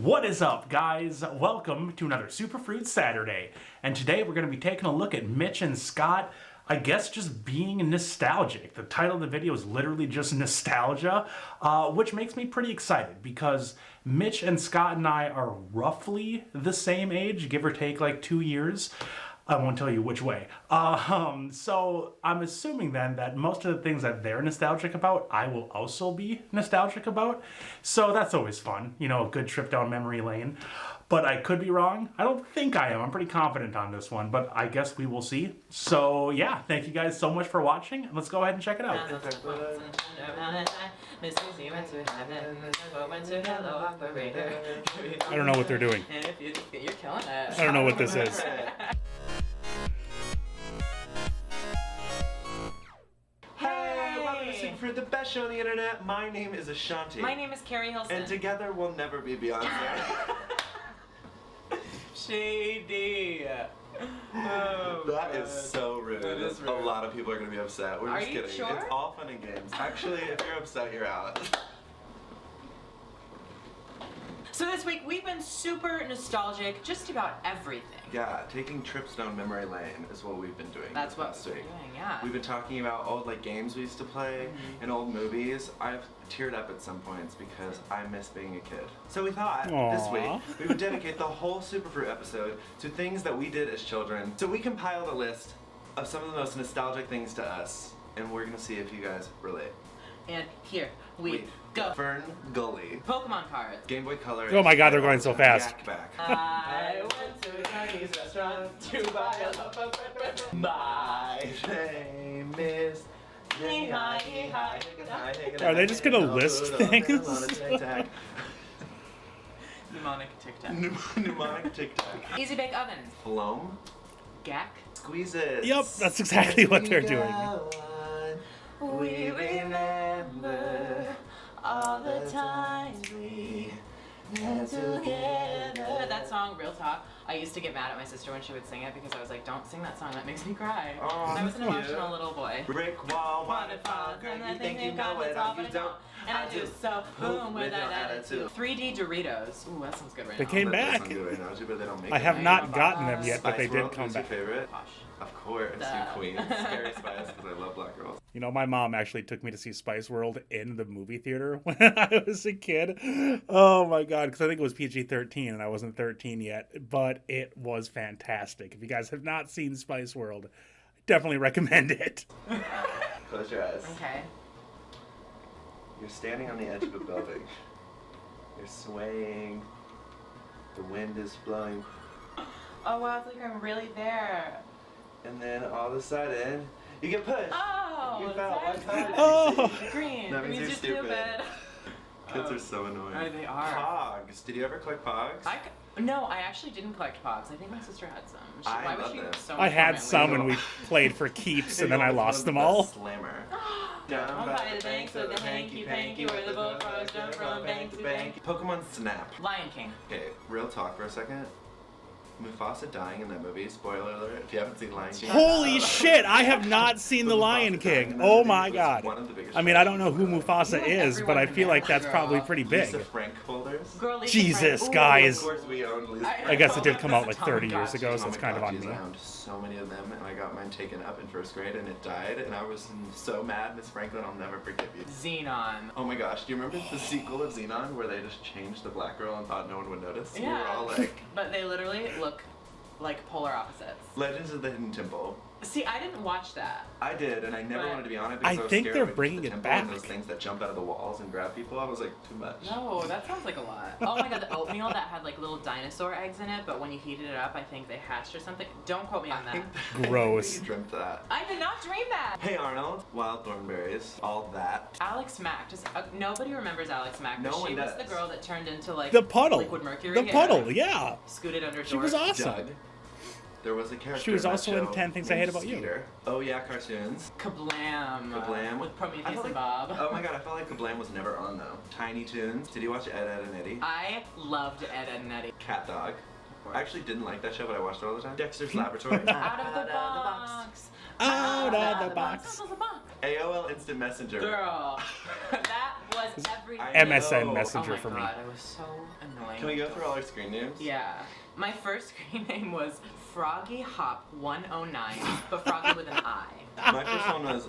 What is up, guys? Welcome to another Superfruit Saturday. And today we're going to be taking a look at Mitch and Scott, I guess, just being nostalgic. The title of the video is literally just nostalgia, which makes me pretty excited because Mitch and Scott and I are roughly the same age, give or take like 2 years. I won't tell you which way. So I'm assuming then that most of the things that they're nostalgic about, I will also be nostalgic about. So that's always fun, you know, a good trip down memory lane. But I could be wrong. I don't think I am. I'm pretty confident on this one, but I guess we will see. So yeah, thank you guys so much for watching. Let's go ahead and check it out. I don't know what they're doing. You're killing it. I don't know what this is. Superfruit, the best show on the internet. My name is Ashanti. My name is Carrie Hilson. And together we'll never be Beyonce. Shady. Oh, that is so rude. That is rude. A lot of people are going to be upset. We're just kidding. Sure? It's all fun and games. Actually, if you're upset, you're out. So this week we've been super nostalgic, just about everything. Yeah, taking trips down memory lane is what we've been doing. That's what this we're week. doing, yeah. We've been talking about old games we used to play and old movies. I've teared up at some points because I miss being a kid. So we thought this week we would dedicate the whole Superfruit episode to things that we did as children. So we compiled a list of some of the most nostalgic things to us, and we're gonna see if you guys relate. And here we go. Fern Gully. Pokemon cards. Game Boy Color. Oh my God, they're going so fast. I went to a Chinese restaurant to buy a love. My name is. Are they just gonna list things? Mnemonic Tic Tac. Mnemonic Tic Tac. Easy Bake Oven. Foam. Gack. Squeeze it. Yep, that's exactly what they're doing. We remember all the times we had together. That song, real talk, I used to get mad at my sister when she would sing it because I was like, don't sing that song, that makes me cry. Oh, I was an emotional little boy. Brick wall, waterfall, girl, you think you know it, all you don't. And I do, so boom with that attitude. 3D Doritos. Ooh, that sounds good right They now. came back. I have not gotten them yet, but they did come back. Favorite? Posh. Of course, you queen. Scary Spice, because I love black girls. You know, my mom actually took me to see Spice World in the movie theater when I was a kid. Oh my God, because I think it was PG-13 and I wasn't 13 yet, but it was fantastic. If you guys have not seen Spice World, I definitely recommend it. Close your eyes. Okay. You're standing on the edge of a building. You're swaying. The wind is blowing. Oh wow, it's like I'm really there. And then all of a sudden, you get pushed. Oh, You fell. What color did you Oh. see? Green. That It means means you're you're stupid. Kids are so annoying. Oh, they are. Pogs. Did you ever collect Pogs? No, I actually didn't collect Pogs. I think my sister had some. I Why was love she them. so I had much some and we played for keeps and then I lost them all. Slammer. Down by the banks of the hanky-panky where the bullfrogs jump from bank to bank. Pokemon Snap. Lion King. Okay, real talk for a second. Mufasa dying in that movie, spoiler alert, if you haven't seen Lion King. Holy shit, I have not seen The Lion King. Oh my God. I mean, I don't know who Mufasa is, but I feel like that's probably pretty Lisa big. Frank folders. Girl, Lisa Jesus, Frank. guys. Of course we own Lisa I guess it did come out like That's a 30 years Tamagotchi. ago, so it's kind of on me. I owned so many of them, and I got mine taken up in first grade, and it died, and I was so mad, Miss Franklin, I'll never forgive you. Xenon. Oh my gosh, do you remember the sequel of Xenon where they just changed the black girl and thought no one would notice? We were all like... But they literally look like polar opposites. Legends of the Hidden Temple. See, I didn't watch that. I did, and I never But- wanted to be on it because I was think scared they're of the bringing it temple back. and those things that jump out of the walls and grab people. I was like, too much. No, that sounds like a lot. Oh my God, the oatmeal that had like little dinosaur eggs in it, but when you heated it up, I think they hatched or something. Don't quote me on that. Gross. You dreamt that. I did not dream that. Hey Arnold, wild thornberries, all that. Alex Mack. Just nobody remembers Alex Mack. But No one she was does. the girl that turned into like The puddle. liquid mercury. The puddle, yeah. Scooted under doors. She was awesome. Doug. There was a character. She was in that also in show 10 Things I Hate named About You. Skeeter. Oh yeah, cartoons. Kablam. Kablam. With I Prometheus felt and like, Bob. oh my God, I felt like Kablam was never on though. Tiny Toons. Did you watch Ed, Edd and Eddy? I loved Ed, Ed, and Eddy. Cat Dog. I actually didn't like that show, but I watched it all the time. Dexter's Laboratory. Out of the box. Out of the box. Out of the box. AOL Instant Messenger. Girl, that was was every day. MSN know. Messenger Oh for my me. god, I was so annoying. Can we go through all our screen names? Yeah. My first screen name was Froggy Hop 109, but Froggy with an I. My first one was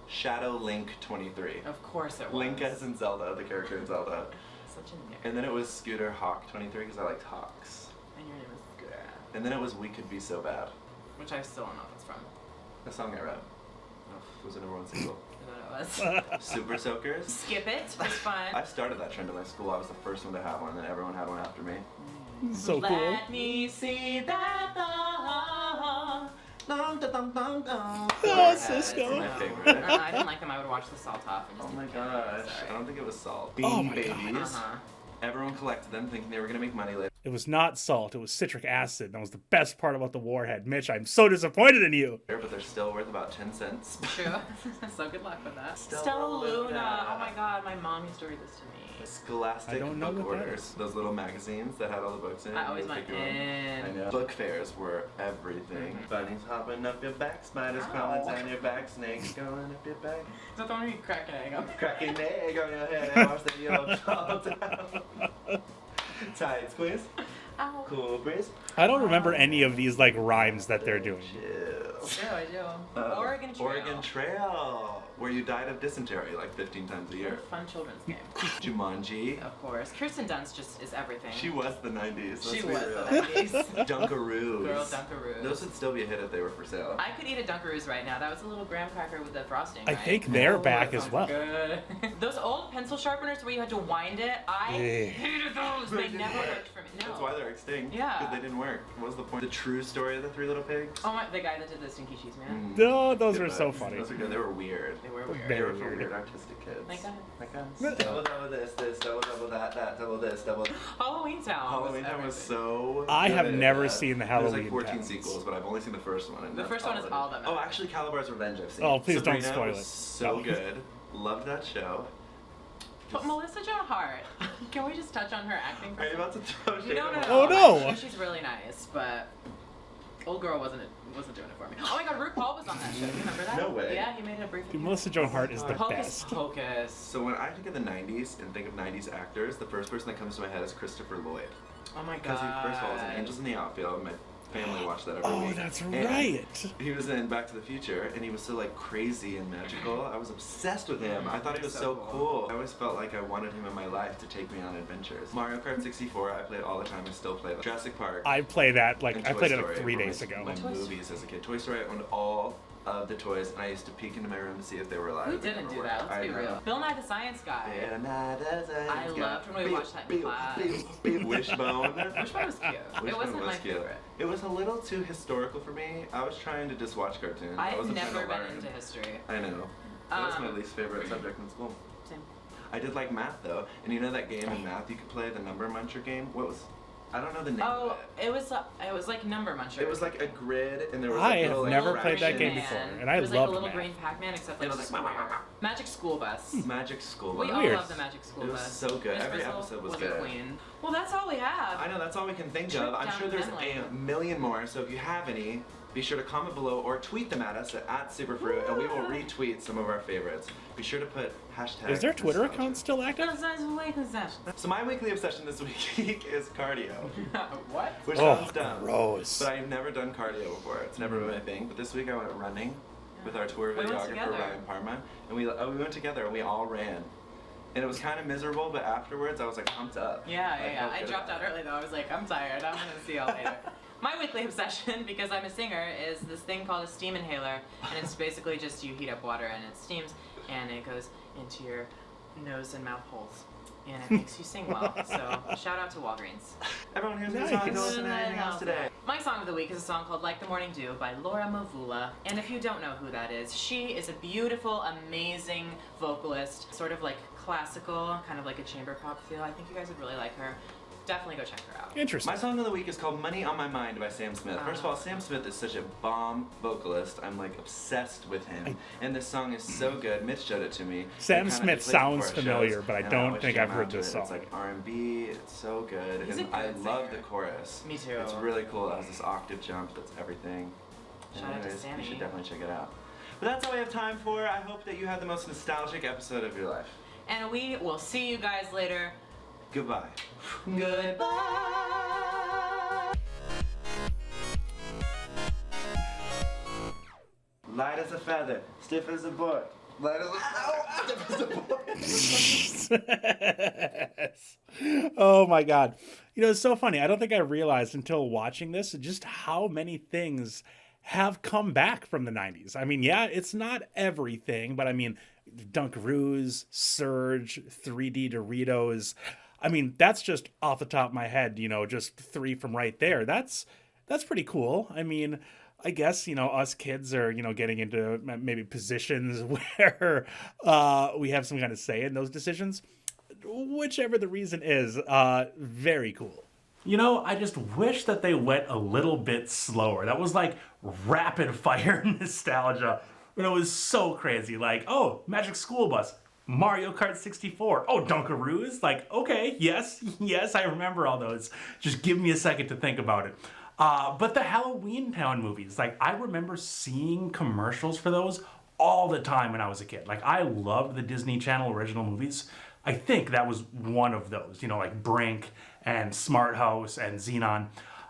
Shadow Link 23. Of course it was. Link as in Zelda, the character in Zelda. Such a nerd. And then it was Scooter Hawk 23 because I liked hawks. And your name is Scooter. And then it was We Could Be So Bad. Which I still don't know if it's from. The song I wrote. It was a number one single. I don't know what it was. Super Soakers. Skip It was fun. I started that trend in my school. I was the first one to have one, and then everyone had one after me. So cool. Let me see that thong. Oh, Cisco. My favorite. I didn't like them. I would watch the Salt Off. And just Oh my didn't care. gosh. Sorry. I don't think it was salt. Oh Bean my Babies. God. Uh-huh. Everyone collected them thinking they were going to make money later. It was not salt. It was citric acid. That was the best part about the Warhead. Mitch, I'm so disappointed in you. But they're still worth about 10 cents. True. So good luck with that. Stella Luna. Oh my god, my mom used to read this to me. Scholastic I don't know book what that orders. is. Those little magazines that had all the books in it. I always You went pick your own. I in. know. Book fairs were everything. Bunnies hopping up your back, spiders crawling down your back, snakes going up your back. Is that the one where you crack an egg up? Cracking an egg on your head and watch the yellow fall down. Tights, please. Ow. Cool breeze. I don't remember any of these like rhymes that they're doing. Chill. I do. Oregon Trail. Oregon Trail, where you died of dysentery like 15 times a year. Fun children's game. Jumanji. Of course. Kirsten Dunst just is everything. She was the 90s. She let's be was real. the 90s. Dunkaroos. Girl Dunkaroos. Those would still be a hit if they were for sale. I could eat a Dunkaroos right now. That was a little graham cracker with the frosting, I right? think they're Oh, back that as sounds well. Good. Those old pencil sharpeners where you had to wind it, I Yeah. hated those. They didn't never work. worked for me. No. That's why they're extinct. Yeah. Because they didn't work. What was the point? The true story of the Three Little Pigs? Oh my, the guy that did the Stinky Cheese Man. No, those Good are so books. funny. Those are good. They were weird. They were weird. They Very were for weird. weird artistic kids. Like us. Like us. Double this, double that, double this, double. Halloween Town. Halloween Town was so. I have good. never seen the There's Halloween like 14 Towns. sequels, but I've only seen the first one. And The that's first one is it all that Oh, matters. actually, Calabar's Revenge I've seen. Oh, please don't Sabrina spoil was it. So No. good. Loved that show. But Melissa Joan Hart, can we just touch on her acting? Are you about to throw shade? No, no, no. Oh, no. I'm sure she's really nice, but old girl wasn't doing it for me. Oh my god, RuPaul was on that show. You remember that? No way. Yeah, he made a brief. Dude, Melissa Joan Hart is the Hocus best. Pocus. So when I think of the 90s and think of 90s actors, the first person that comes to my head is Christopher Lloyd. Oh my god. Because he, first of all, was in Angels in the Outfield. My family watched that every Oh, week. that's And right. He was in Back to the Future, and he was so like crazy and magical. I was obsessed with him. I thought he was so cool. I always felt like I wanted him in my life to take me on adventures. Mario Kart 64, I played all the time. I still play that. Jurassic Park. I play that like and I Toy played it Story like 3 were days my, ago. My Toy Story. movies as a kid. Toy Story, I owned all of the toys, and I used to peek into my room to see if they were alive. Who They didn't never do were. that? Let's I be know. real. Bill Nye the Science Guy. I loved when we watched that in class. Wishbone. Which one was cute? It Wishbone wasn't was my cute. favorite. It was a little too historical for me. I was trying to just watch cartoons. I I've wasn't trying never to been learn. into history. I know. That was my Um, least favorite subject in school. Same. I did like math though, and you know that game in math you could play, the number muncher game. What was? I don't know the name Oh, of it. it was like Number Muncher. It was like a grid, and there was I like have little, like, never played that fractions. game before, and I it was like loved a little math. green Pac-Man, except It like was like Magic School Bus. Magic School. We Bus. all Weird. love the Magic School It was Bus. so good. Miss Every Bristol episode was a good. queen. Well, that's all we have. I know that's all we can think Trip of. I'm down sure there's memory a million more. So if you have any, be sure to comment below or tweet them at us at Superfruit, and we will retweet some of our favorites. Be sure to put hashtag. Is their Twitter nostalgia. account still active? So my weekly obsession this week is cardio, What? which Oh, sounds dumb. gross. But I've never done cardio before. It's never been my thing. But this week I went running with our tour We went videographer together. Ryan Parma, and we went together and we all ran. And it was kind of miserable, but afterwards I was like pumped up. Yeah. felt I good dropped out about it. early though. I was like, I'm tired. I'm gonna see y'all later. My weekly obsession, because I'm a singer, is this thing called a steam inhaler, and it's basically just you heat up water and it steams, and it goes into your nose and mouth holes, and it makes you sing well. So shout out to Walgreens. Everyone here's Nice. a song. Don't listen to anything else today. My song of the week is a song called Like the Morning Dew by Laura Mavula. And if you don't know who that is, she is a beautiful, amazing vocalist, sort of like classical, kind of like a chamber pop feel. I think you guys would really like her. Definitely go check her out. Interesting. My song of the week is called Money on My Mind by Sam Smith. First of all, Sam Smith is such a bomb vocalist. I'm like obsessed with him. And this song is so good. Mitch showed it to me. Sam I kinda Smith played it sounds before our familiar, shows, but I and don't always think jam I've heard out to this it. song. It's like R&B. It's so good. He's and a I good love singer. the chorus. Me too. It's really cool. It has this octave jump. That's everything. Shout out to Anyways, Sammy. you should definitely check it out. But that's all we have time for. I hope that you had the most nostalgic episode of your life. and we will see you guys later. Goodbye. Goodbye. Light as a feather, stiff as a board. Light as a stiff as a board. Oh my God. You know, it's so funny. I don't think I realized until watching this just how many things have come back from the 90s. I mean, yeah, it's not everything, but I mean, Dunkaroos, Surge, 3D Doritos. I mean, that's just off the top of my head, you know, just three from right there. That's pretty cool. I mean, I guess, you know, us kids are, you know, getting into maybe positions where we have some kind of say in those decisions. Whichever the reason is, very cool. You know, I just wish that they went a little bit slower. That was like rapid fire nostalgia. You know, it was so crazy. Like, oh, Magic School Bus, Mario Kart 64. Oh, Dunkaroos. Like, okay, yes, I remember all those. Just give me a second to think about it. But the Halloween Town movies, like, I remember seeing commercials for those all the time when I was a kid. Like, I loved the Disney Channel original movies. I think that was one of those, you know, like Brink and Smart House and Xenon.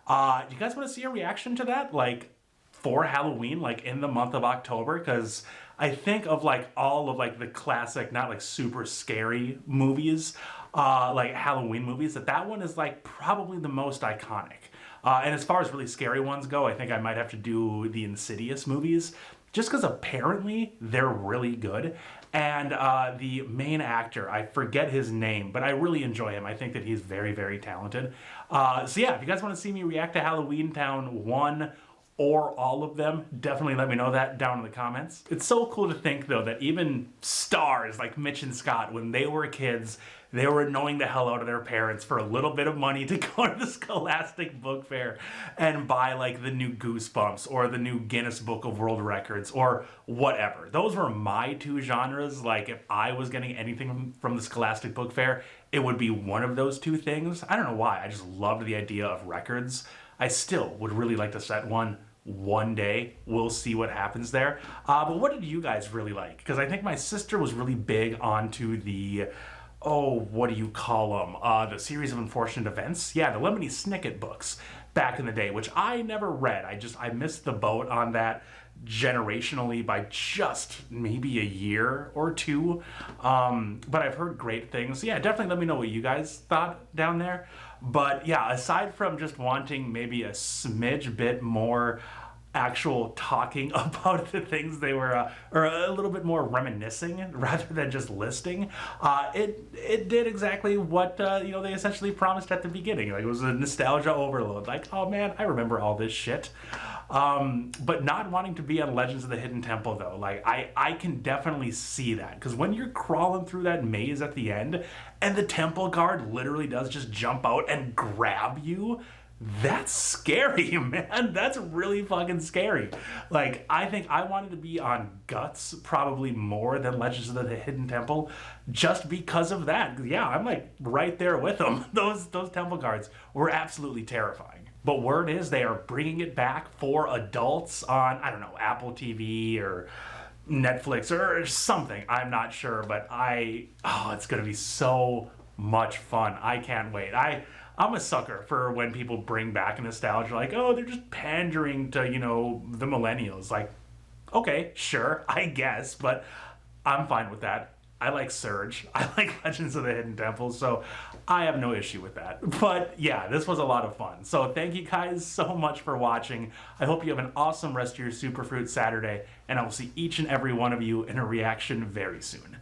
Do you guys want to see a reaction to that? Like, for Halloween, like in the month of October? Because I think of like all of like the classic, not like super scary movies, like Halloween movies, that one is like probably the most iconic. And as far as really scary ones go, I think I might have to do the Insidious movies, just because apparently they're really good. And the main actor, I forget his name, but I really enjoy him. I think that he's very, very talented. So yeah, if you guys want to see me react to Halloween Town 1 or all of them, definitely let me know that down in the comments. It's so cool to think, though, that even stars like Mitch and Scott, when they were kids, they were annoying the hell out of their parents for a little bit of money to go to the Scholastic Book Fair and buy like the new Goosebumps or the new Guinness Book of World Records or whatever. Those were my two genres. Like, if I was getting anything from the Scholastic Book Fair, it would be one of those two things. I don't know why. I just loved the idea of records. I still would really like to set one day. We'll see what happens there. But what did you guys really like? Because I think my sister was really big onto the, what do you call them? The series of unfortunate events. Yeah, the Lemony Snicket books back in the day, which I never read. I missed the boat on that generationally by just maybe a year or two. But I've heard great things. So yeah, definitely let me know what you guys thought down there. But yeah, aside from just wanting maybe a smidge bit more actual talking about the things they were, or a little bit more reminiscing rather than just listing, it did exactly what they essentially promised at the beginning. Like, it was a nostalgia overload. Like, oh man, I remember all this shit. But not wanting to be on Legends of the Hidden Temple, though. Like, I can definitely see that, because when you're crawling through that maze at the end and the temple guard literally does just jump out and grab you, that's scary, man. That's really fucking scary. Like, I think I wanted to be on Guts probably more than Legends of the Hidden Temple just because of that. Yeah, I'm like right there with them. Those temple guards were absolutely terrifying. But word is they are bringing it back for adults on, I don't know, Apple TV or Netflix or something. I'm not sure, but it's going to be so much fun. I can't wait. I'm a sucker for when people bring back nostalgia, like, oh, they're just pandering to, the millennials. Like, okay, sure, I guess, but I'm fine with that. I like Surge. I like Legends of the Hidden Temple, so I have no issue with that. But yeah, this was a lot of fun. So thank you guys so much for watching. I hope you have an awesome rest of your Superfruit Saturday, and I will see each and every one of you in a reaction very soon.